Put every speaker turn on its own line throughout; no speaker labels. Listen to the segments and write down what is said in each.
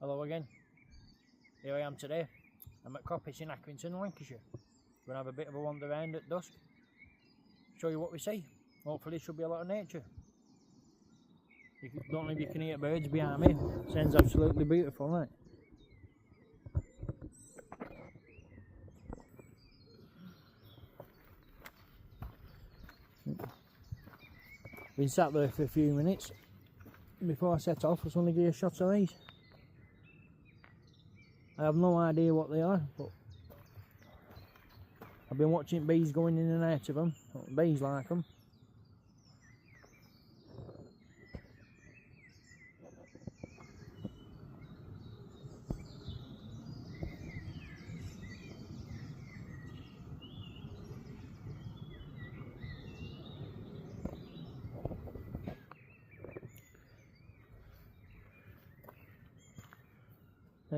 Hello again. Here I am today. I'm at Coppice in Accrington, Lancashire. We're going to have a bit of a wander around at dusk. Show you what we see. Hopefully there should be a lot of nature. Don't know if you can hear birds behind me. Sounds absolutely beautiful, isn't it? Been sat there for a few minutes. Before I set off, I just want to give you a shot of these. I have no idea what they are, but I've been watching bees going in and out of them. Bees like them.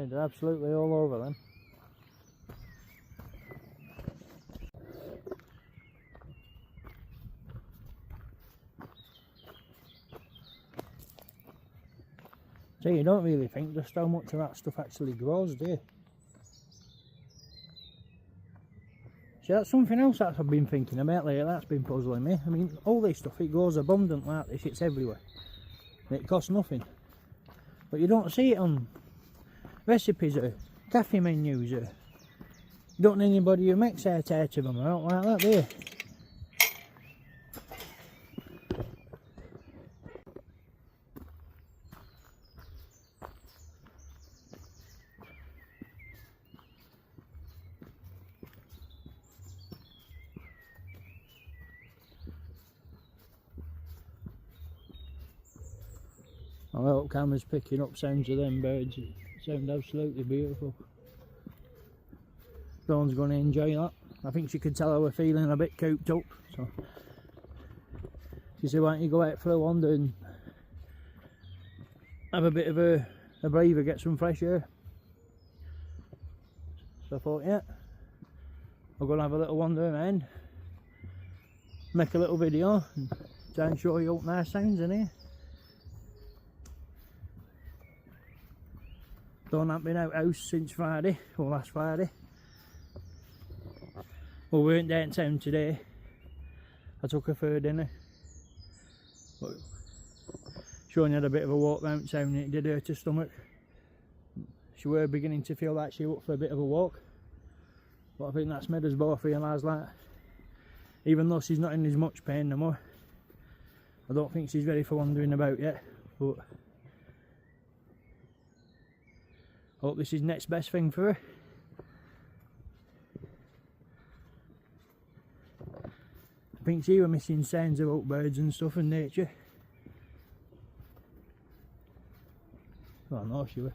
They're absolutely all over them. So you don't really think just how much of that stuff actually grows, do you? See, that's something else that I've been thinking about lately, that's been puzzling me. I mean, all this stuff, it grows abundant like this, it's everywhere. It costs nothing. But you don't see it on recipes or cafe menus or don't know anybody who makes out of them. I don't like that, do you? I hope camera's picking up sounds of them birds. It sounds absolutely beautiful. Dawn's going to enjoy that. I think she could tell I was feeling a bit cooped up. So she said, why don't you go out for a wander and have a bit of a breather, get some fresh air. So I thought, yeah, I'm going to have a little wander around, make a little video and try and show you up nice sounds in here. Dawn hasn't been out house since Friday, or last Friday. Well, we weren't downtown today. I took her for dinner. But she only had a bit of a walk round town and it did hurt her stomach. She were beginning to feel like she was up for a bit of a walk. But I think that's made us both realise that even though she's not in as much pain no more, I don't think she's ready for wandering about yet. But I hope this is next best thing for her. I think she was missing sounds about birds and stuff in nature. Oh no, she was.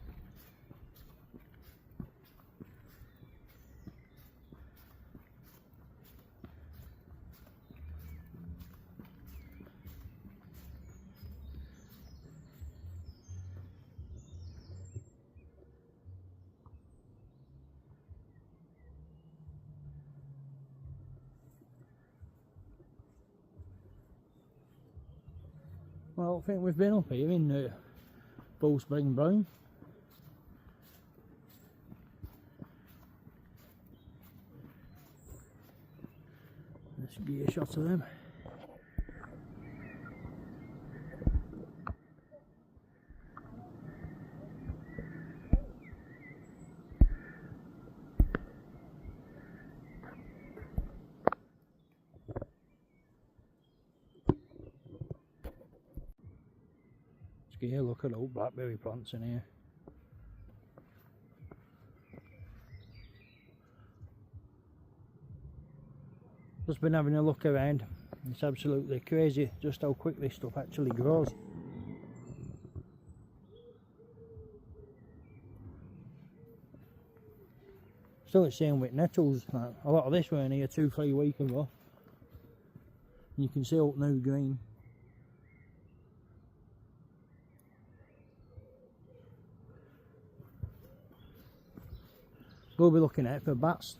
Well, I think we've been up here in Full Spring Brown. Let's give you a shot of them. Yeah, look at old blackberry plants in here. Just been having a look around. It's absolutely crazy just how quick this stuff actually grows. Still the same with nettles. Like, a lot of this were in here 2-3 weeks ago. And you can see up now green. We'll be looking out for bats.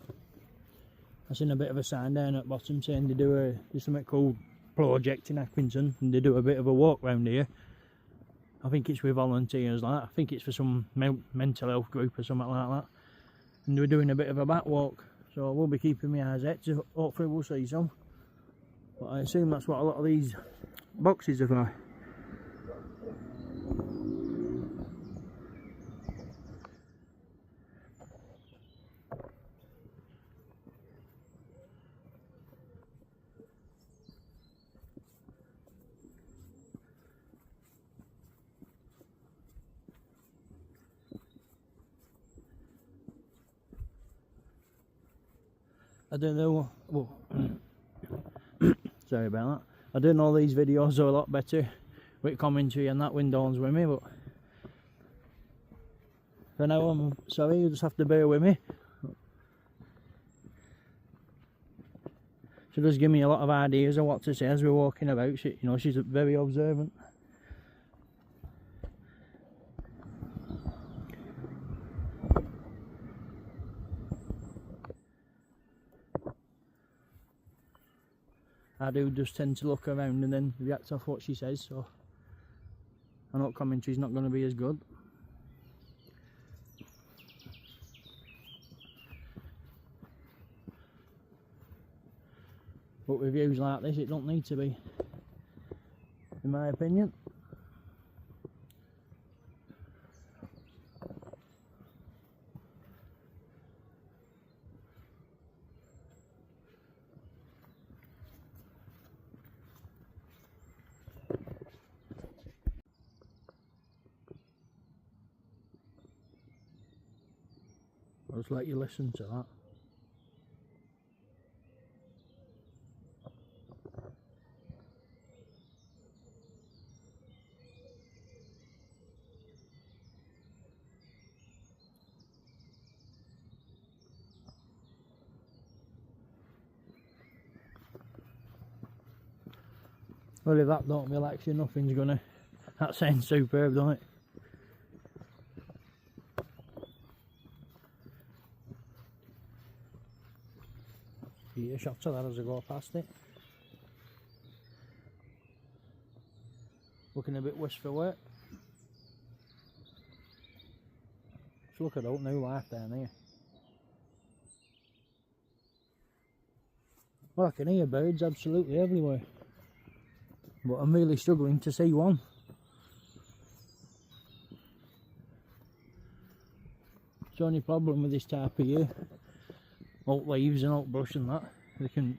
I've seen a bit of a sign down at the bottom saying they do something called project in Accrington and they do a bit of a walk round here. I think it's with volunteers like that. I think it's for some mental health group or something like that. And we're doing a bit of a back walk, so I will be keeping my eyes out, so hopefully we'll see some. But I assume that's what a lot of these boxes are for. I don't know, well, sorry about that. I do know these videos are a lot better with commentary and that windows with me, but for now I'm sorry, you just have to bear with me. She does give me a lot of ideas of what to say as we're walking about. She, you know, she's very observant. I do just tend to look around and then react off what she says, so I know commentary's not going to be as good. But with views like this, it don't need to be, in my opinion. I'll just let you listen to that. Well, if that don't relax you, nothing's gonna. That sounds superb, don't it? Yeah, shots of that as I go past it. Looking a bit worse for work. Just look at that new life down here. Well, I can hear birds absolutely everywhere, but I'm really struggling to see one. It's the only problem with this type of year. Oak leaves and oak brush and that, they can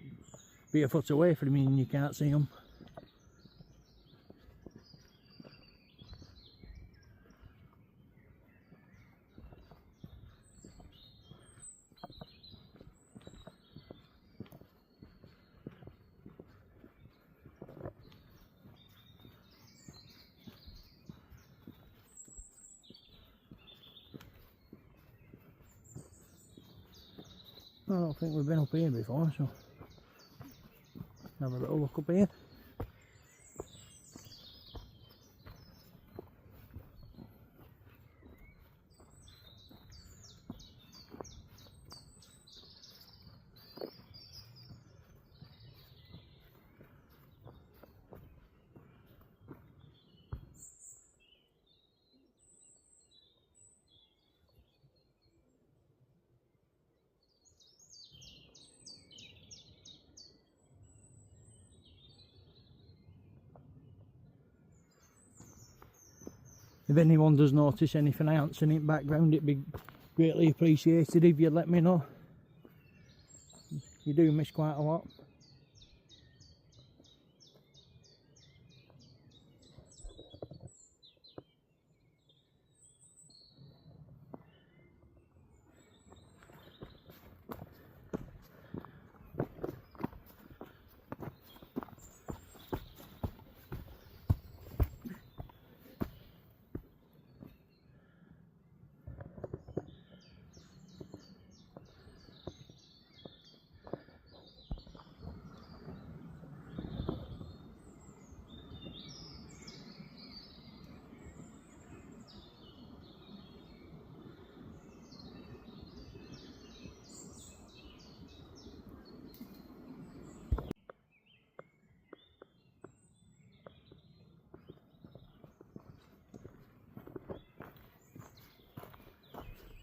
be a foot away from you and you can't see them. I don't think we've been up here before, so have a little look up here. If anyone does notice anything I haven't seen in the background, it'd be greatly appreciated if you'd let me know. You do miss quite a lot.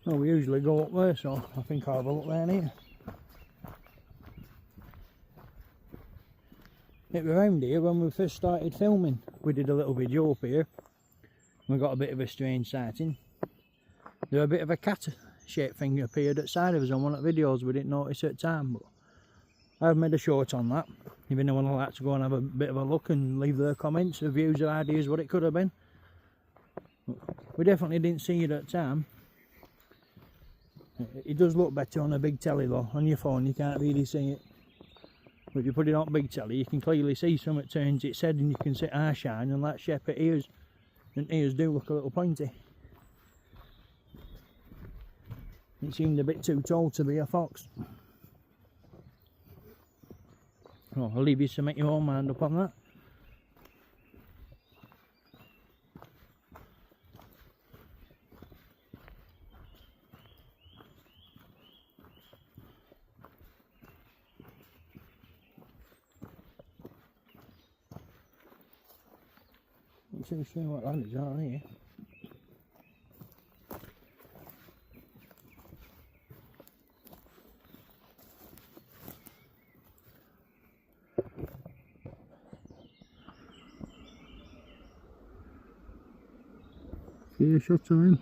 Well, we usually go up there, so I think I'll have a look there here. It was around here when we first started filming. We did a little video up here. We got a bit of a strange sighting. There a bit of a cat shaped thing appeared at the side of us on one of the videos. We didn't notice at the time, but I've made a short on that. If anyone would like to go and have a bit of a look and leave their comments, their views or ideas what it could have been. We definitely didn't see it at the time. It does look better on a big telly though. On your phone you can't really see it. But if you put it on big telly you can clearly see something turns its head and you can see eye shine and that shape of ears. And ears do look a little pointy. It seemed a bit too tall to be a fox. Well, I'll leave you to make your own mind up on that. Not too sure what that is out here. Yeah, shut time.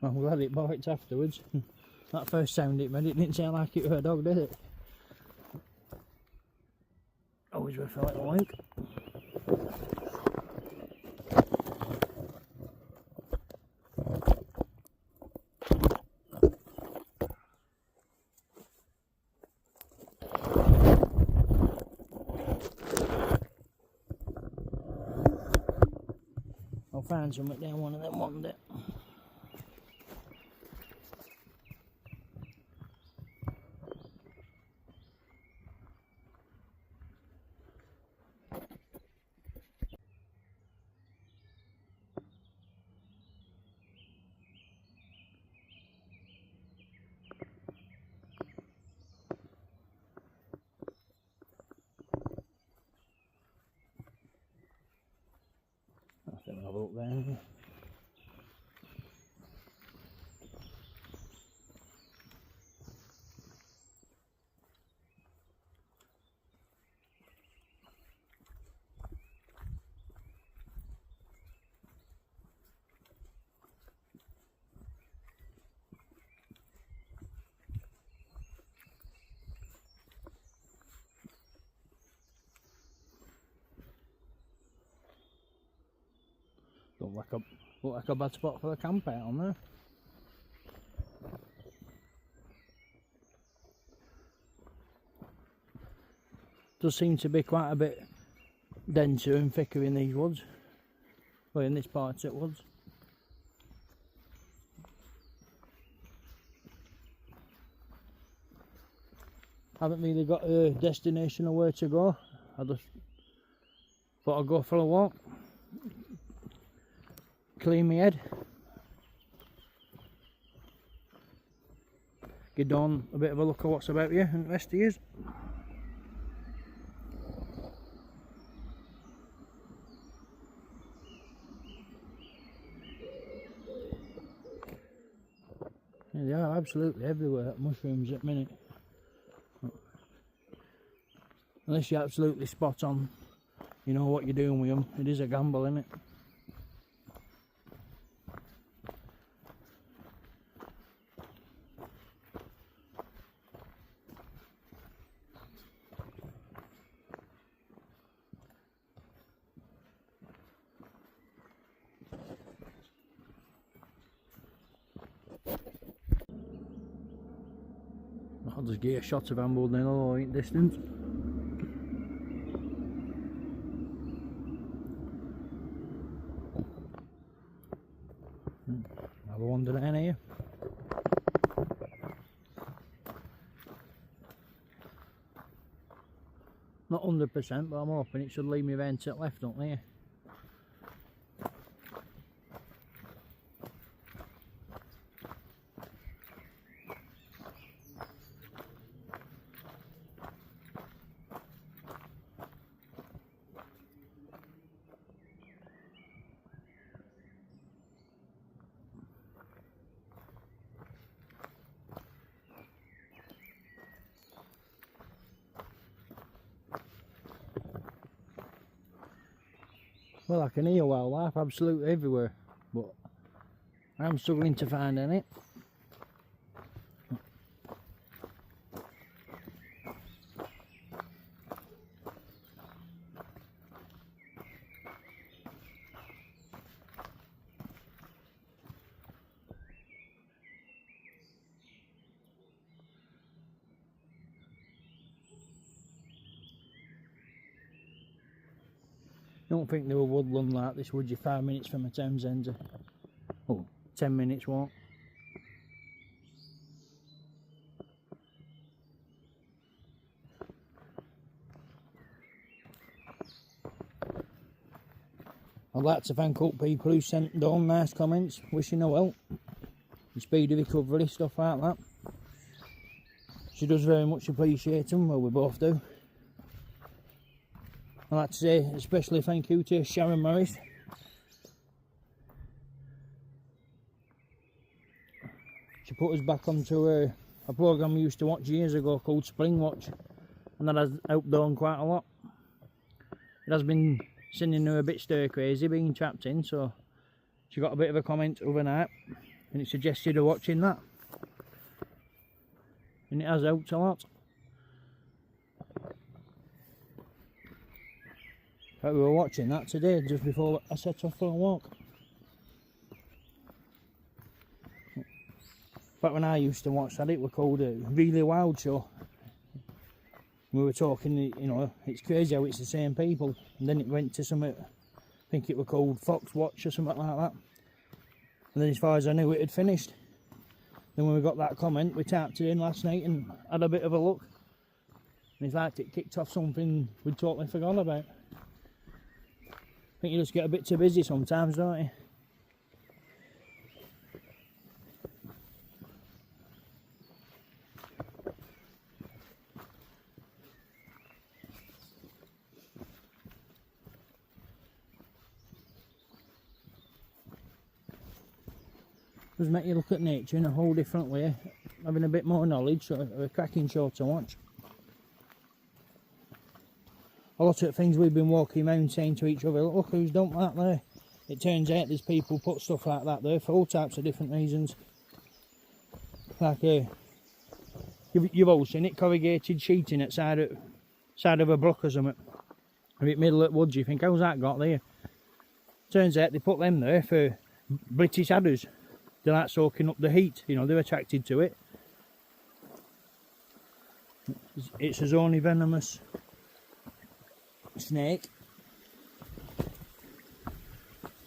I'm glad it barked afterwards. That first sound it made, it didn't sound like it was a dog, did it? Always worth a little look. I'll find something down one of them one day. Have a look there. Look like a bad spot for the camp out on there. Does seem to be quite a bit denser and thicker in these woods, or in this part of the woods. Haven't really got a destination or where to go. I just thought I'd go for a walk. Clear my head, get on a bit of a look at what's about you and the rest of you. Yeah, they are absolutely everywhere, mushrooms at the minute. Unless you're absolutely spot on, you know what you're doing with them. It is a gamble, isn't it? I'll just get a shot of Amble Hill in distance. Have a wander down here. Not 100%, but I'm hoping it should leave me then to the left, don't they? Well, I can hear wildlife absolutely everywhere, but I'm struggling to find any. I don't think there were woodland like this, would you? 5 minutes from a town's end. Oh, 10 minutes walk. I'd like to thank all people who sent down nice comments, wishing her well, and speedy recovery, stuff like that. She does very much appreciate them, well, we both do. I'd like to say especially thank you to Sharon Morris. She put us back onto a programme we used to watch years ago called Spring Watch, and that has helped Dawn quite a lot. It has been sending her a bit stir crazy being trapped in, so she got a bit of a comment overnight and it suggested her watching that, and it has helped a lot. But we were watching that today just before I set off for a walk. Back when I used to watch that, it was called a Really Wild Show. We were talking, you know, it's crazy how it's the same people, and then it went to something, I think it was called Fox Watch or something like that, and then as far as I knew it had finished. Then when we got that comment, we typed it in last night and had a bit of a look, and it's like it kicked off something we'd totally forgotten about. I think you just get a bit too busy sometimes, don't you? Does make you look at nature in a whole different way, having a bit more knowledge, so a cracking show to watch. A lot of things we've been walking around saying to each other, look who's dumped that there. It turns out there's people put stuff like that there for all types of different reasons. Like you've all seen it, corrugated sheeting at side of a brook or something. A bit middle of the woods, you think, how's that got there? Turns out they put them there for British adders. They like soaking up the heat, you know, they're attracted to it. It's a zony venomous snake.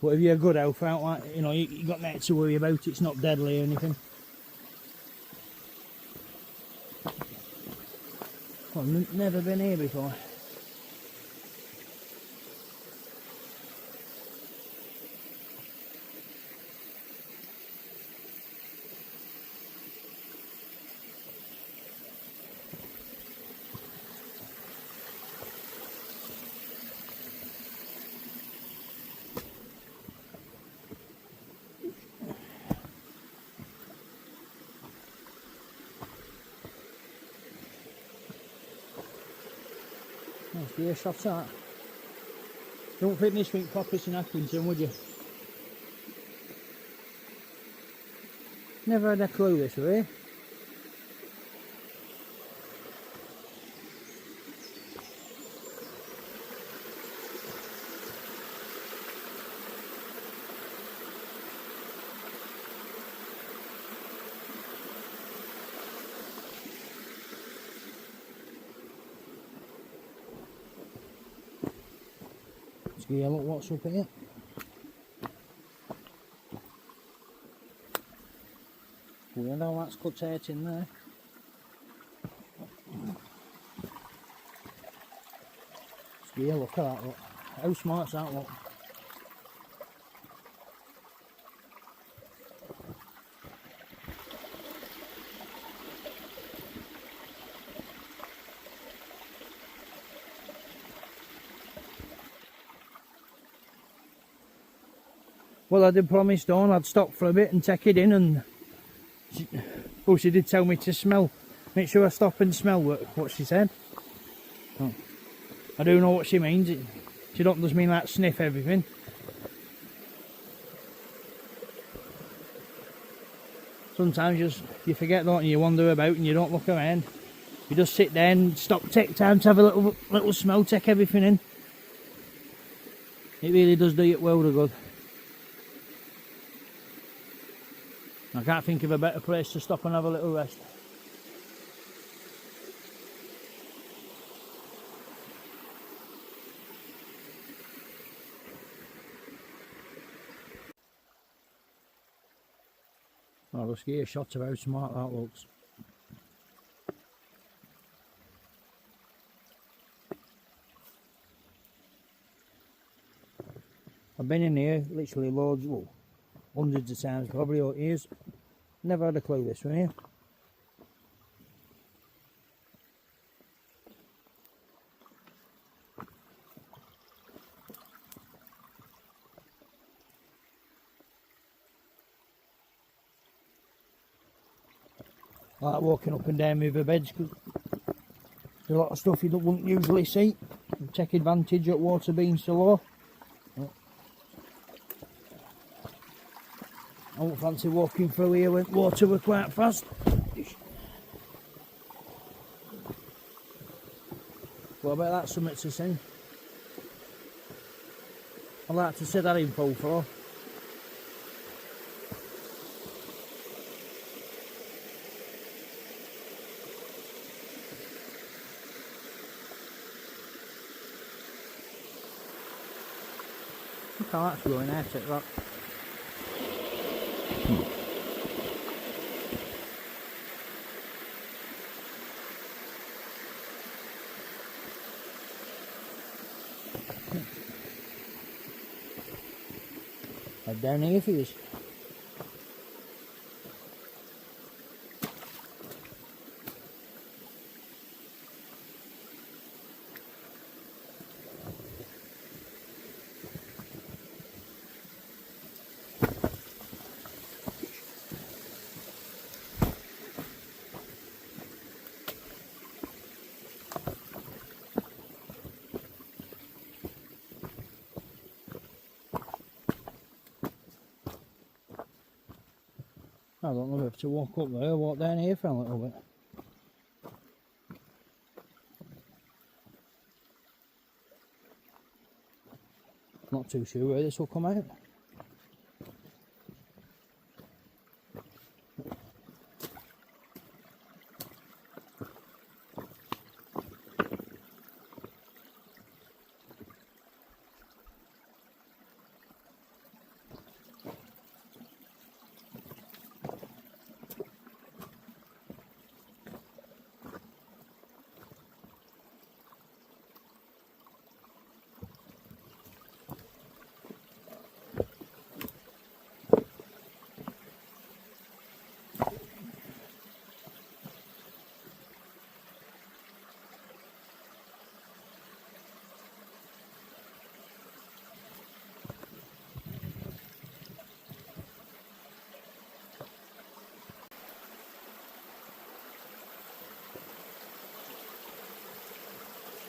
But if you're a good health out, like, you know, you got nothing to worry about, it's not deadly or anything. I've never been here before. Nice gear shot that. Don't think this went Coppice Accrington, would you? Never had a clue this way. Yeah, look what's up here. Weird how that's cut out in there. Yeah, look at that, look. How smart's that, look? Well, I did promise Dawn I'd stop for a bit and take it in, and she did tell me to smell. Make sure I stop and smell what she said. Oh. I do know what she means. She don't just mean like sniff everything. Sometimes you forget, don't you? You wander about and you don't look around. You just sit there and stop, take time to have a little smell, take everything in. It really does do you a world of good. I can't think of a better place to stop and have a little rest. I'll just give you a shot of how smart that looks. I've been in here literally loads, well, hundreds of times, probably over years. Never had a clue this one here. I like walking up and down river beds because there's a lot of stuff you wouldn't usually see. You take advantage of water being so low. I won't fancy walking through here when water were quite fast. What about that something to see? I'd like to see that in full flow. Look how that's going out at that. Head down here for this. I don't know if to walk up there or walk down here for a little bit. Not too sure where this will come out.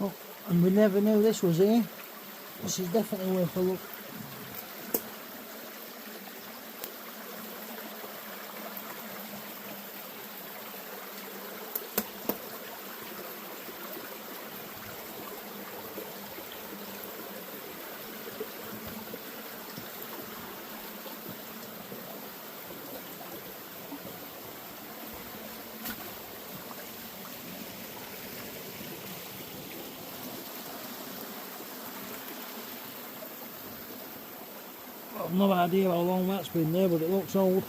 Oh, and we never knew this was here. This is definitely worth a look. I've no idea how long that's been there, but it looks old.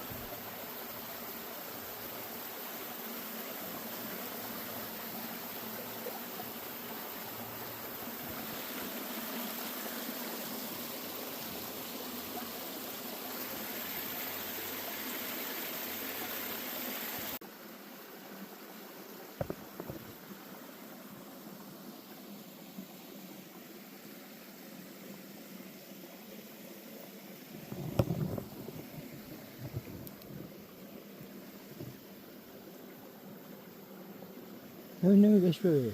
Who knew this were here?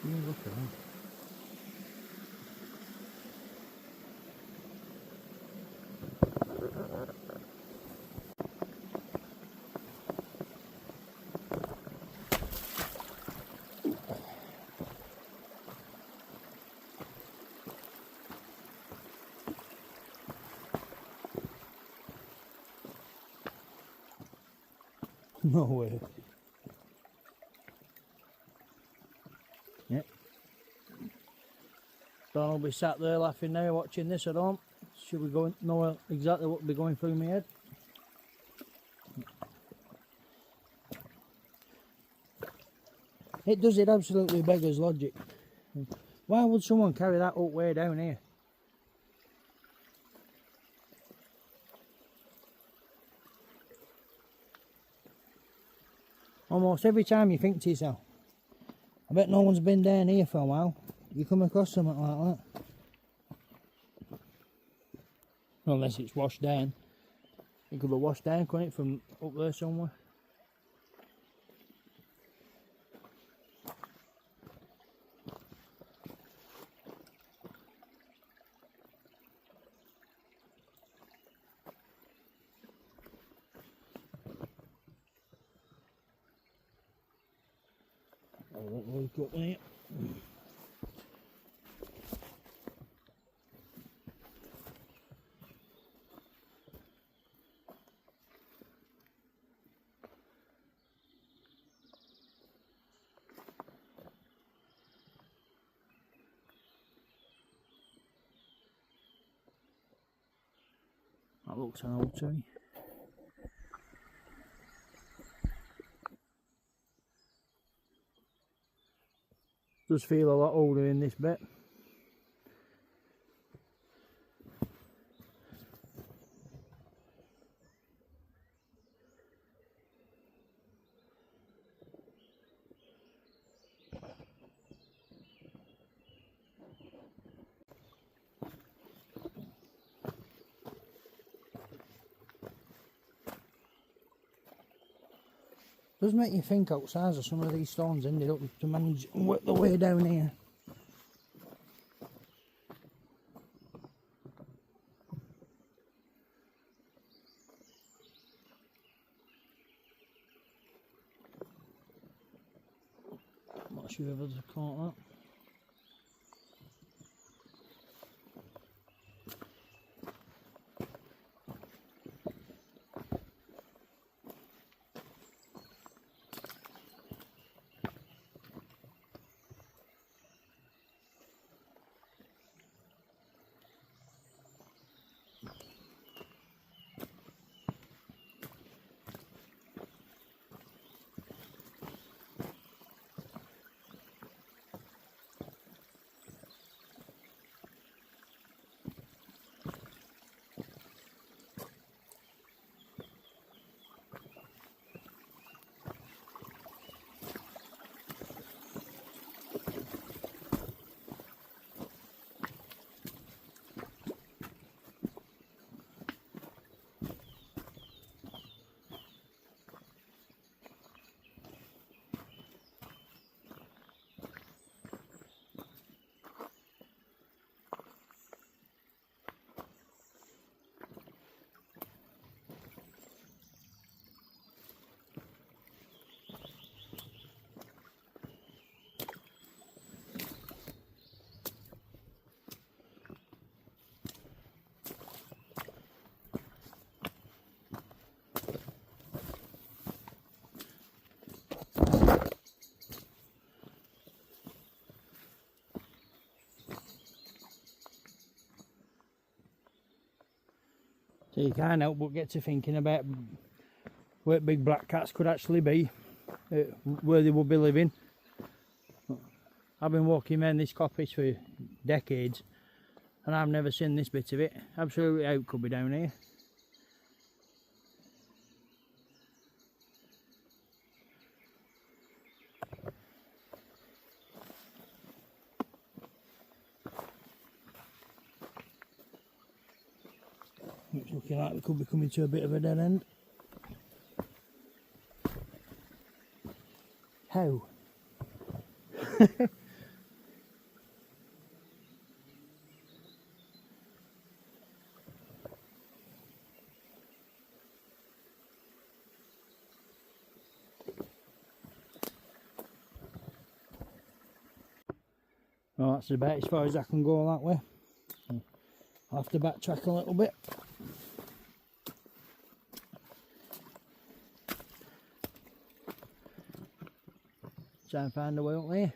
Look at that. No way. Yep. Don will be sat there laughing now watching this at home. Should we go know exactly what will be going through my head? It does, it absolutely beggars logic. Why would someone carry that up way down here? Almost every time you think to yourself, I bet no one's been down here for a while, you come across something like that. Unless it's washed down. It could be washed down, couldn't it, from up there somewhere? Look up there. That looks an old tree. Does feel a lot older in this bit. Does make you think outside of some of these stones ended up to manage and work their way down here. I'm not sure if I've caught that. So you can't help but get to thinking about where big black cats could actually be, where they would be living. I've been walking around this coppice for decades and I've never seen this bit of it. Absolutely how it could be down here. It's looking like we could be coming to a bit of a dead end. How? Well, that's about as far as I can go that way. I'll have to backtrack a little bit. Try and find a way up there.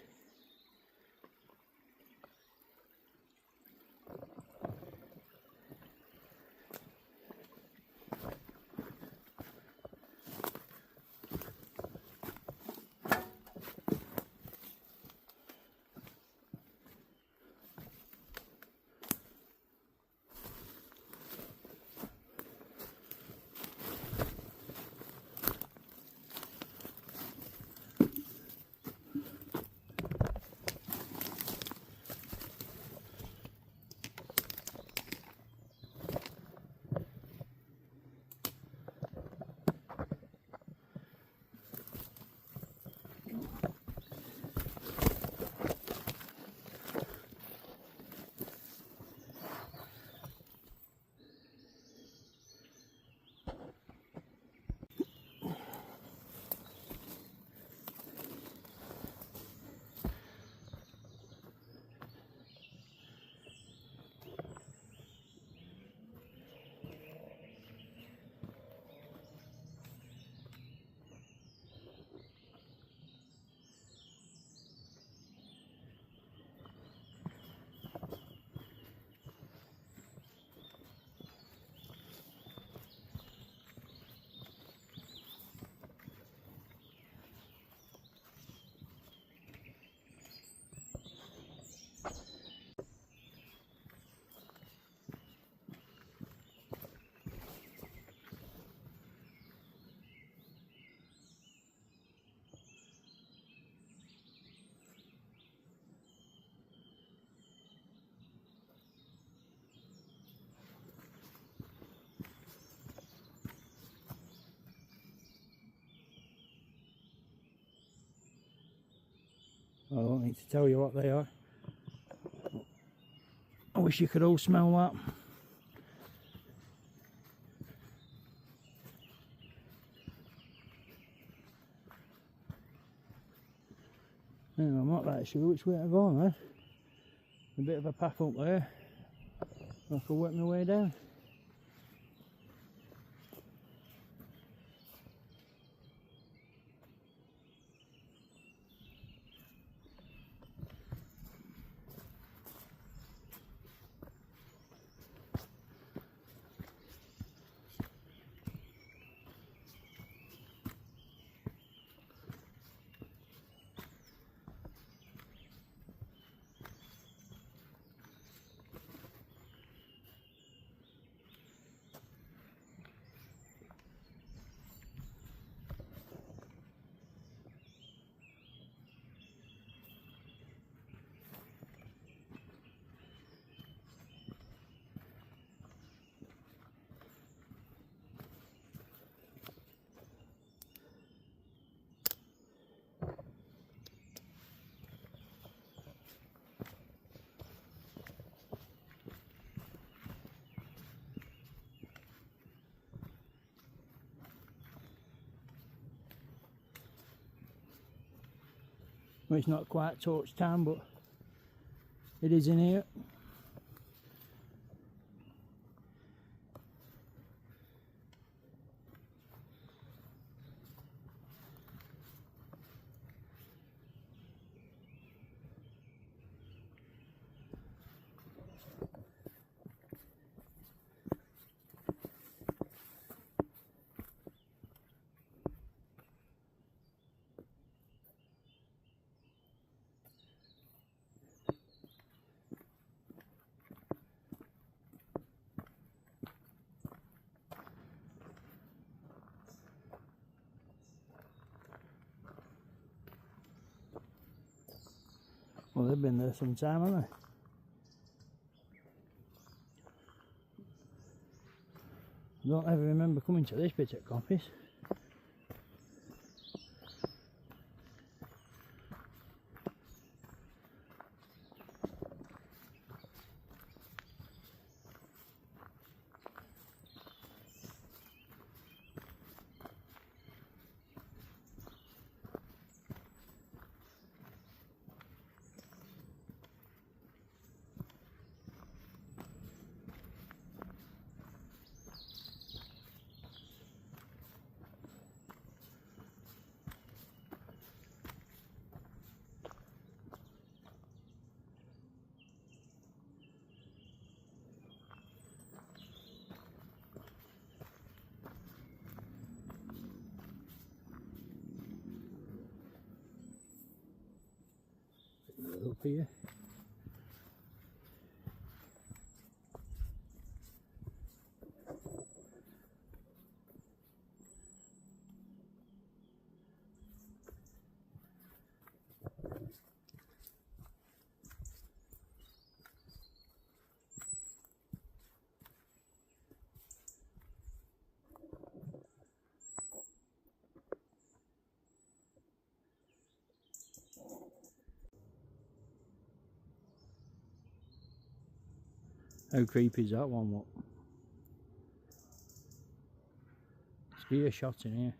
I don't need to tell you what they are. I wish you could all smell that. Yeah, I'm not that sure which way to go now. A bit of a path up there. I could work my way down. Well, it's not quite torch time, but it is in here. Well, they've been there some time, haven't they? I don't ever remember coming to this bit at Coppice. Up here. How creepy is that one? What? Let's get a shot in here.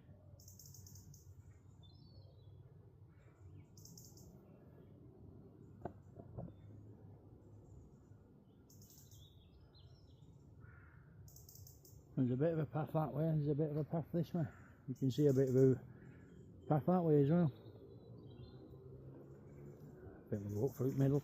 There's a bit of a path that way, there's a bit of a path this way. You can see a bit of a path that way as well. Bit of a walk through the middle.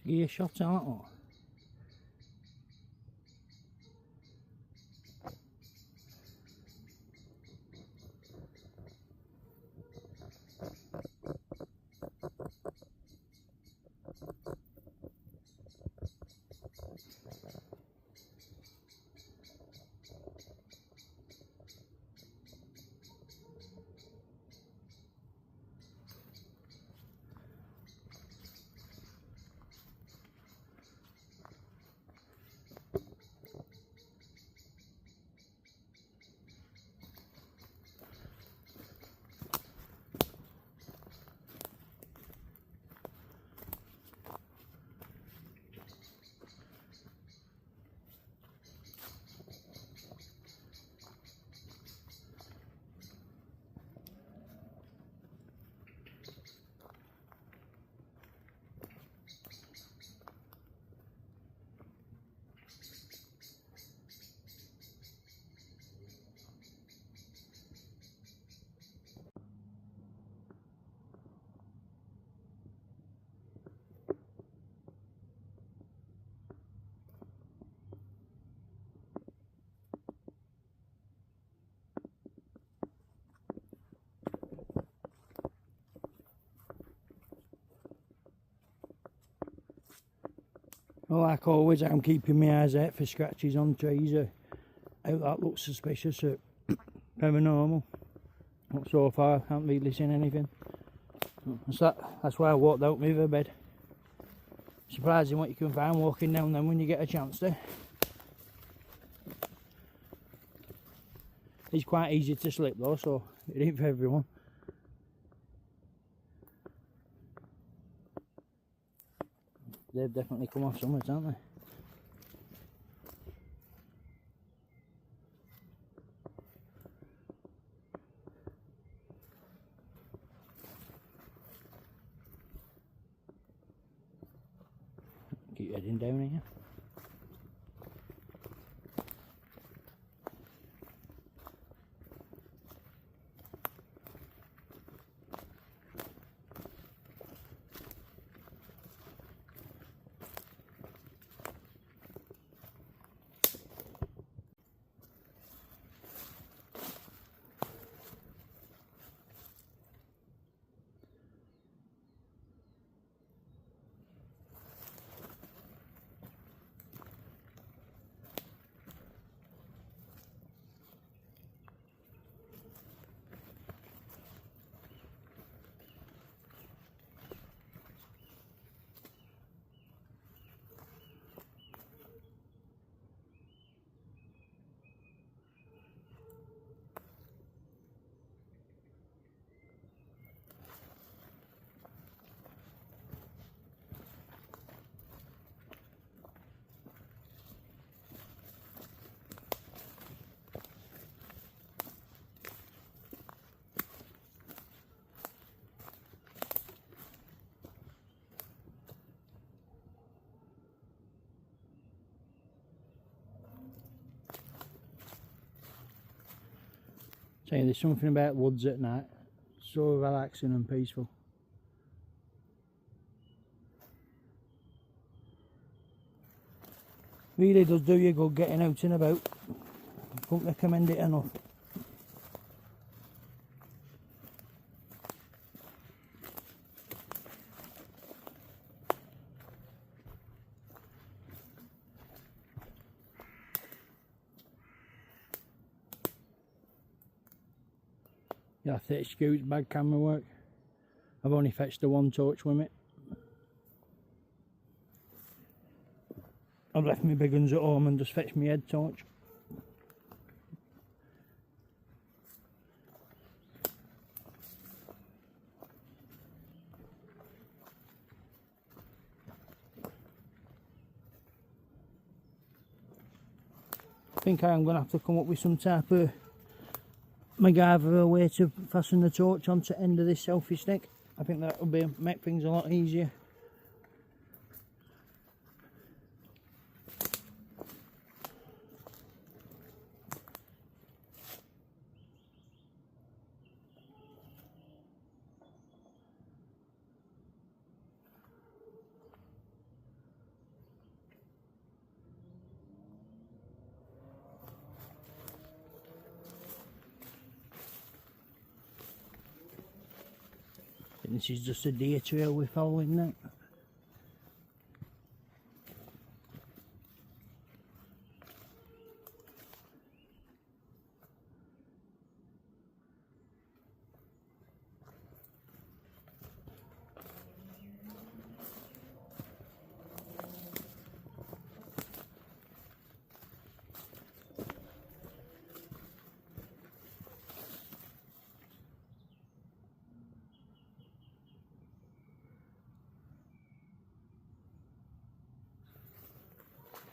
Let's get a shot on that one. Well, like always, I'm keeping my eyes out for scratches on trees or out that looks suspicious or paranormal. But so far, I haven't really seen anything. That's why I walked out my riverbed. Surprising what you can find walking down them when you get a chance to. It's quite easy to slip though, so it ain't for everyone. They've definitely come off somewhere, haven't they? Keep heading down here. So there's something about woods at night, so relaxing and peaceful. Really does do you good getting out and about. I couldn't recommend it enough. You have to excuse bad camera work. I've only fetched the one torch with it. I've left my big ones at home and just fetched my head torch. I think I am going to have to come up with some type of MacGyver a way to fasten the torch onto the end of this selfie stick. I think that will make things a lot easier. This is just a deer trail we're following now.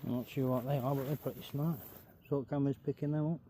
I'm not sure what they are, but they're pretty smart. So camera's picking them up.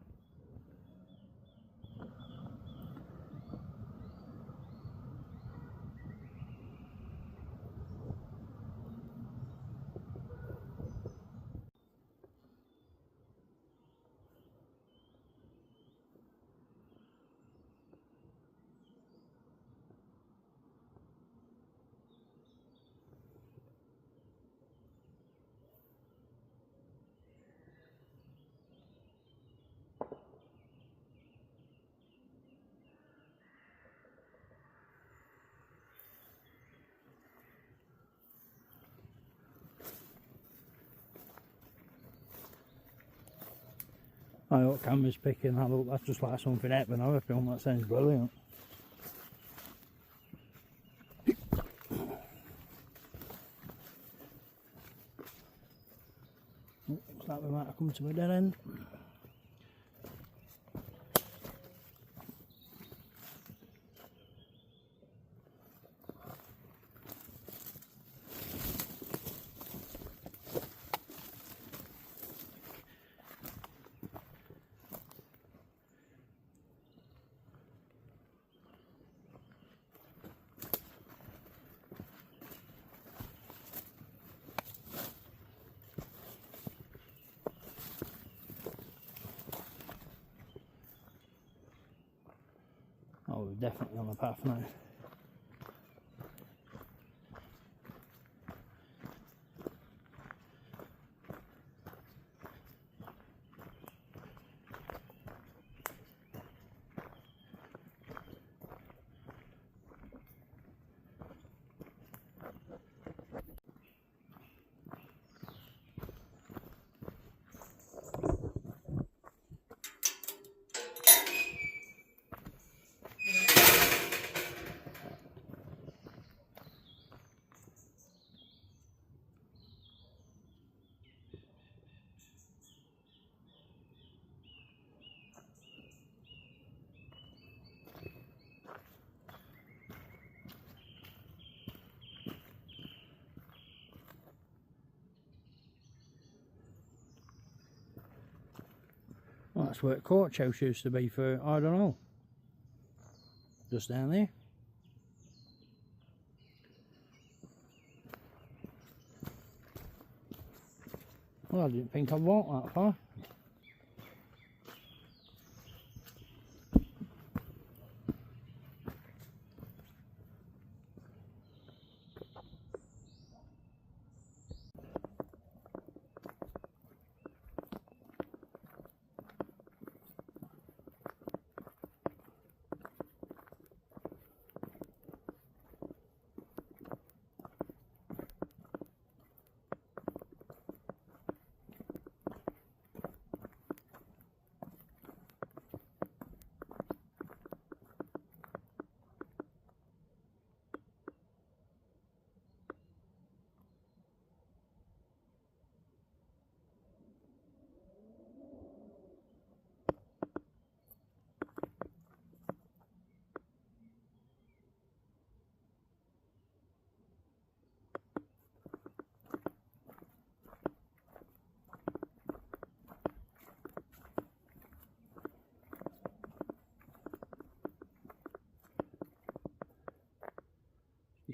I hope camera's picking that up. That's just like something happened on a film. That sounds brilliant. Looks like we might have come to a dead end. Oh, we're definitely on the path now. Well, that's where the coach house used to be for Arden Hall. Just down there. Well, I didn't think I'd walk that far.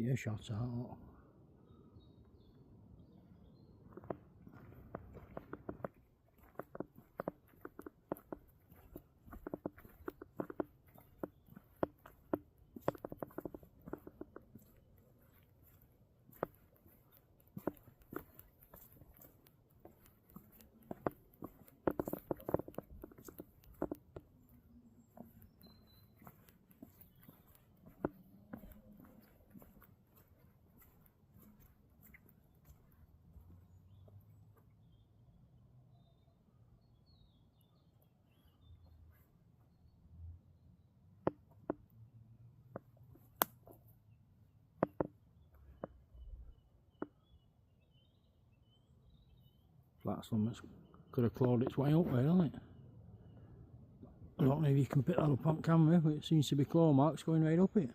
Yeah, shots out. That's one that's could have clawed its way up there, hasn't it? I don't know if you can pick that up on camera, but it seems to be claw marks going right up it.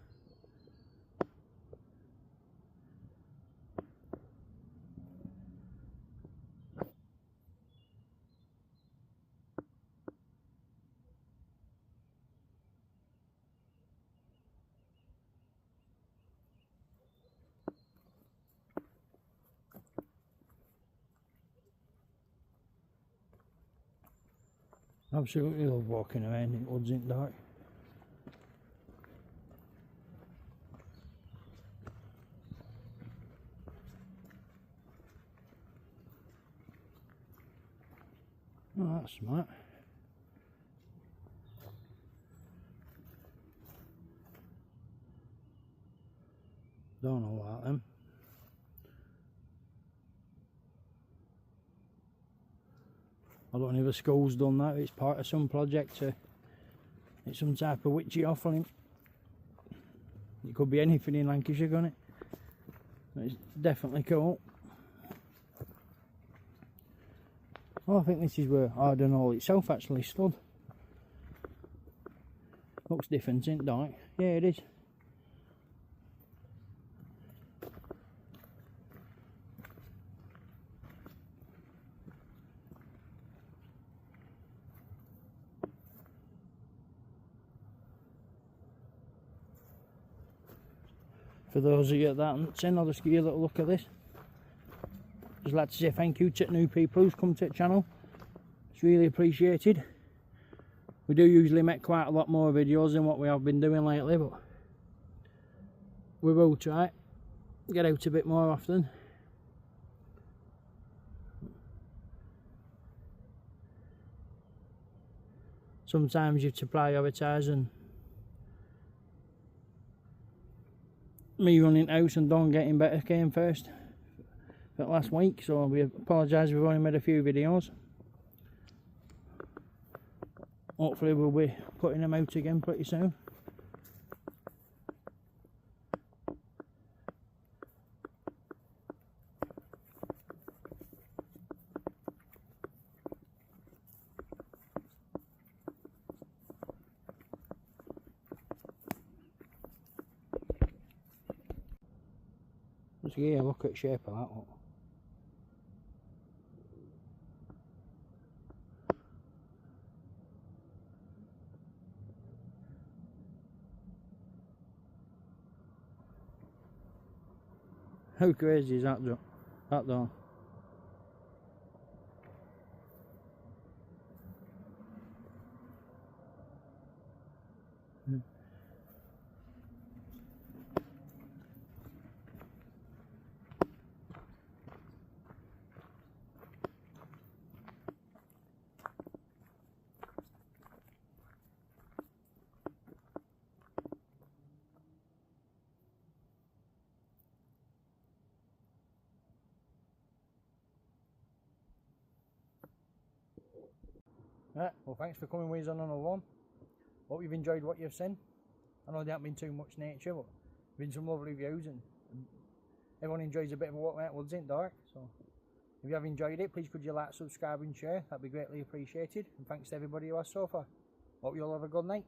Absolutely love walking around in woods in dark. Oh, that's smart. Don't know about them. I don't know if the school's done that, it's part of some project to, it's some type of witchy offering. It could be anything in Lancashire, couldn't it? But it's definitely cool. Oh, I think this is where Arden Hall itself actually stood. Looks different, isn't it, dark? Yeah, it is. For those of you that haven't seen, I'll just give you a little look at this. Just like to say thank you to new people who's come to the channel. It's really appreciated. We do usually make quite a lot more videos than what we have been doing lately, but we will try get out a bit more often. Sometimes you have to prioritise, and me running house and Dawn getting better came first for last week, so we apologise, we've only made a few videos. Hopefully we'll be putting them out again pretty soon. Just give you a look at the shape of that one. How crazy is that though? Right, well, thanks for coming with us on another one. Hope you've enjoyed what you've seen. I know there hasn't been too much nature, but been some lovely views, and everyone enjoys a bit of a walk around woods, ain't dark. So if you have enjoyed it, please could you like, subscribe and share. That'd be greatly appreciated. And thanks to everybody who has so far. Hope you all have a good night.